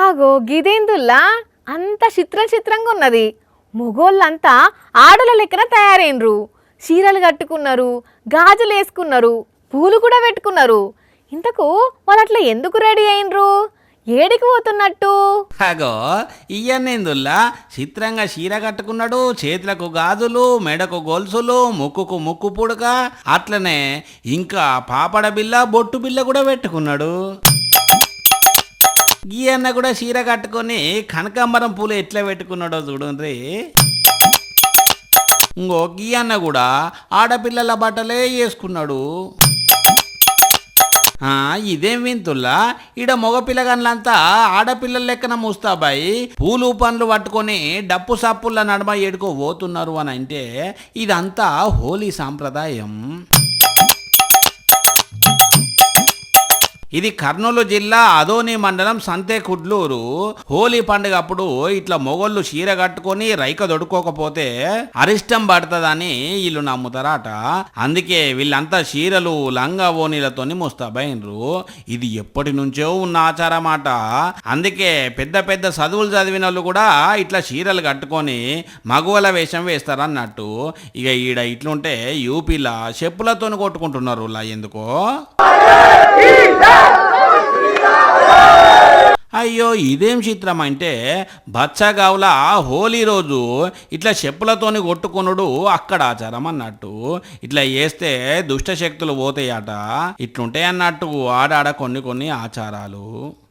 ఆగో గిదేందుల్లా అంత చిత్రం చిత్రంగా ఉన్నది. మొగోళ్ళంతా ఆడల లెక్కన తయారైనరు. చీరలు కట్టుకున్నారు, గాజులు వేసుకున్నారు, పూలు కూడా పెట్టుకున్నారు. ఇంతకు వాళ్ళు అట్లా ఎందుకు రెడీ అయినరు? ఏడికి పోతున్నట్టు? అగో ఇయ్యన్నేందుల్లా చిత్రంగా చీర కట్టుకున్నాడు, చేతులకు గాజులు, మెడకు గొలుసులు, ముక్కుకు ముక్కు పుడక, అట్లనే ఇంకా పాపడ బిల్ల, బొట్టు బిల్ల కూడా పెట్టుకున్నాడు. గీ అన్న కూడా చీర కట్టుకొని కనకాంబరం పూలు ఎట్లా పెట్టుకున్నాడో చూడండి. ఇంకో గీ అన్న కూడా ఆడపిల్లల బట్టలే వేసుకున్నాడు. ఇదేం వింతుల్లా, ఈడ మగపిల్లగాన్లంతా ఆడపిల్లల లెక్కన ముస్తాబాయి పూలు పండ్లు పట్టుకొని డప్పు సప్పుల నడమ ఏడుకో పోతున్నారు అని అంటే ఇదంతా హోలీ సాంప్రదాయం. ఇది కర్నూలు జిల్లా అదోని మండలం సంతేకుడ్లూరు. హోలీ పండుగ అప్పుడు ఇట్లా మొగోళ్ళు చీర కట్టుకొని రైక దొడుకోకపోతే అరిష్టం పడుతుందని వీళ్ళు నమ్ముతారట. అందుకే వీళ్ళంతా చీరలు లంగా ఓనీలతోని ముస్తాబైనరు. ఇది ఎప్పటి నుంచో ఉన్న ఆచారమాట. అందుకే పెద్ద పెద్ద చదువులు చదివిన వాళ్ళు కూడా ఇట్లా చీరలు కట్టుకొని మగవల వేషం వేస్తారన్నట్టు. ఇక ఈడ ఇట్లుంటే యూపీలా చెప్పులతోని కొట్టుకుంటున్నారు ఎందుకో. అయ్యో ఇదేం చిత్రం అంటే బచ్చగావుల హోలీ రోజు ఇట్లా చెప్పులతోని కొట్టుకునుడు అక్కడ ఆచారం అన్నట్టు. ఇట్లా చేస్తే దుష్ట శక్తులు పోతాయట. ఇట్లుంటాయి అన్నట్టు ఆడాడ కొన్ని కొన్ని ఆచారాలు.